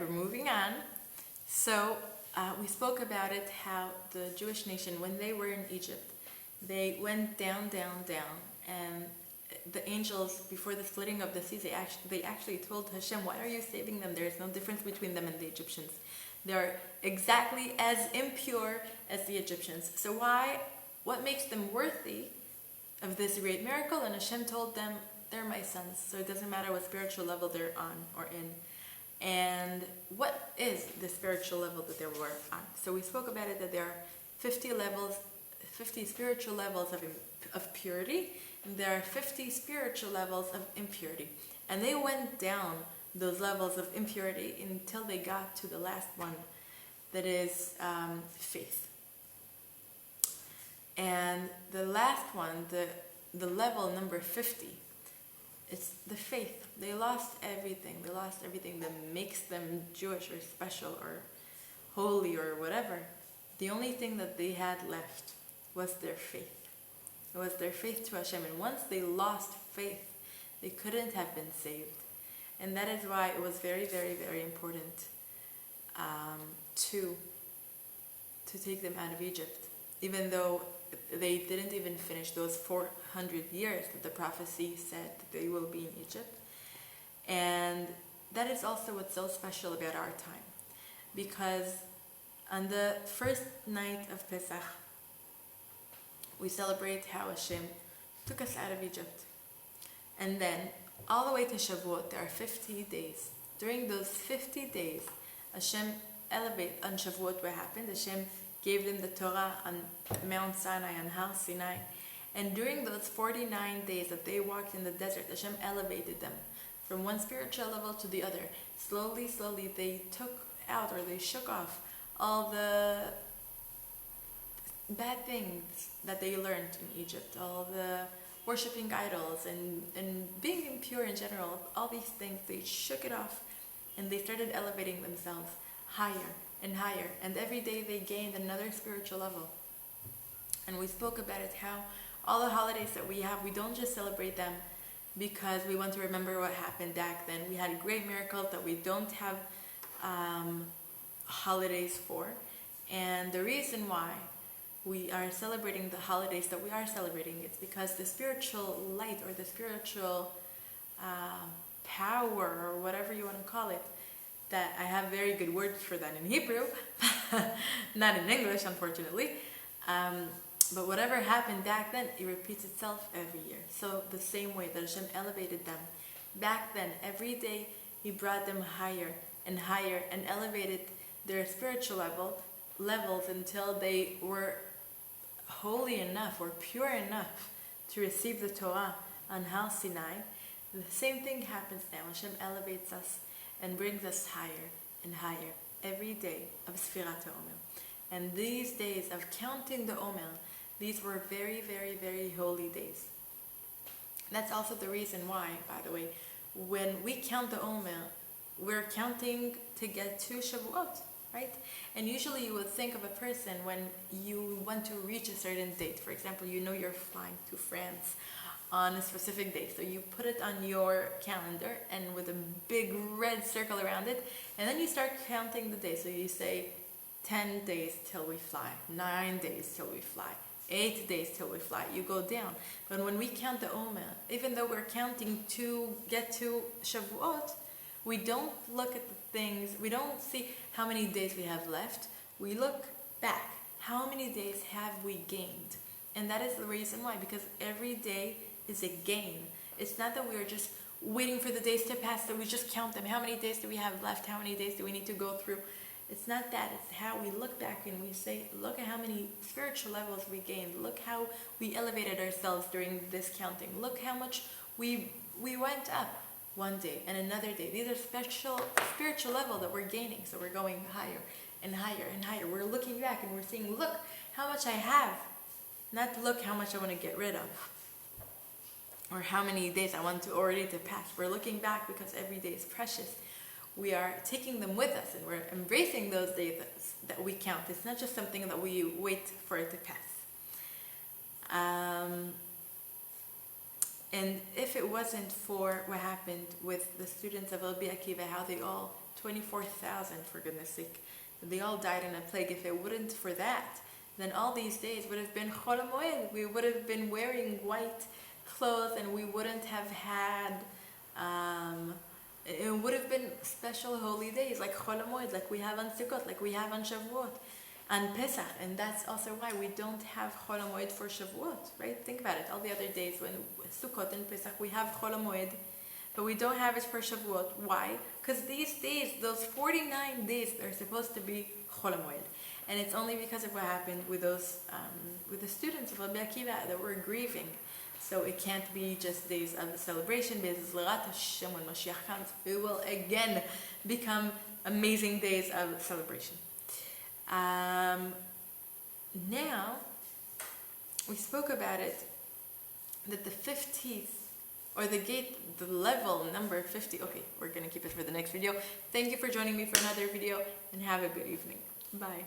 we're moving on. So we spoke about it, how the Jewish nation, when they were in Egypt, they went down, down, down, and the angels, before the splitting of the seas, they actually told Hashem, why are you saving them? There is no difference between them and the Egyptians. They are exactly as impure as the Egyptians. So what makes them worthy of this great miracle? And Hashem told them, they're my sons, so it doesn't matter what spiritual level they're on or in. And what is the spiritual level that they were on? So we spoke about it, that there are 50 levels, 50 spiritual levels of purity, and there are 50 spiritual levels of impurity. And they went down those levels of impurity until they got to the last one, that is faith. And the last one, the level number 50, it's the faith. They lost everything. They lost everything that makes them Jewish or special or holy or whatever. The only thing that they had left was their faith. It was their faith to Hashem. And once they lost faith, they couldn't have been saved. And that is why it was very, very, very important to take them out of Egypt. Even though they didn't even finish those 400 years that the prophecy said that they will be in Egypt. And that is also what's so special about our time. Because on the first night of Pesach, we celebrate how Hashem took us out of Egypt. And then, all the way to Shavuot, there are 50 days. During those 50 days, Hashem on Shavuot, what happened? Hashem gave them the Torah on Mount Sinai, on Har Sinai. And during those 49 days that they walked in the desert, Hashem elevated them from one spiritual level to the other. Slowly, slowly, they took out, or they shook off, all the bad things that they learned in Egypt, all the worshipping idols and being impure in general, all these things, they shook it off, and they started elevating themselves higher and higher, and every day they gained another spiritual level. And we spoke about it, how all the holidays that we have, we don't just celebrate them because we want to remember what happened back then. We had great miracles that we don't have holidays for, and the reason why we are celebrating the holidays that we are celebrating, it's because the spiritual light, or the spiritual power, or whatever you want to call it, that I have very good words for that in Hebrew, not in English, unfortunately. But whatever happened back then, it repeats itself every year. So the same way that Hashem elevated them back then, every day He brought them higher and higher and elevated their spiritual levels until they were holy enough or pure enough to receive the Torah on Har Sinai. The same thing happens now. Hashem elevates us and brings us higher and higher every day of Sfirat Omer. And these days of counting the Omer, these were very, very, very holy days. That's also the reason why, by the way, when we count the Omer, we're counting to get to Shavuot, right? And usually you would think of a person when you want to reach a certain date. For example, you know you're flying to France on a specific day. So you put it on your calendar and with a big red circle around it, and then you start counting the days. So you say 10 days till we fly, 9 days till we fly, 8 days till we fly. You go down. But when we count the Omer, even though we're counting to get to Shavuot, we don't look at the things, we don't see how many days we have left. We look back. How many days have we gained? And that is the reason why, because every day is a gain. It's not that we are just waiting for the days to pass, that we just count them. How many days do we have left? How many days do we need to go through? It's not that. It's how we look back and we say, look at how many spiritual levels we gained. Look how we elevated ourselves during this counting. Look how much we went up one day and another day. These are spiritual level that we're gaining. So we're going higher and higher and higher. We're looking back and we're saying, look how much I have. Not look how much I want to get rid of, or how many days I want to already to pass. We're looking back because every day is precious. We are taking them with us and we're embracing those days that we count. It's not just something that we wait for it to pass. And if it wasn't for what happened with the students of Rabbi Akiva, how they all 24,000, for goodness sake. They all died in a plague. If it wouldn't for that, then all these days would have been Chol Hamoed. We would have been wearing white clothes, and we wouldn't have had, it would have been special holy days like Chol Hamoed, like we have on Sukkot, like we have on Shavuot, and Pesach. And that's also why we don't have Chol Hamoed for Shavuot, right? Think about it. All the other days when Sukkot and Pesach, we have Chol Hamoed, but we don't have it for Shavuot. Why? Because these days, those 49 days, they're supposed to be Chol Hamoed. And it's only because of what happened with those, with the students of Rabbi Akiva that were grieving. So it can't be just days of celebration. Be'ezrat Hashem, when Mashiach comes, it will again become amazing days of celebration. Now, we spoke about it, that the 50th, or the gate, the level number 50. Okay, we're going to keep it for the next video. Thank you for joining me for another video, and have a good evening. Bye.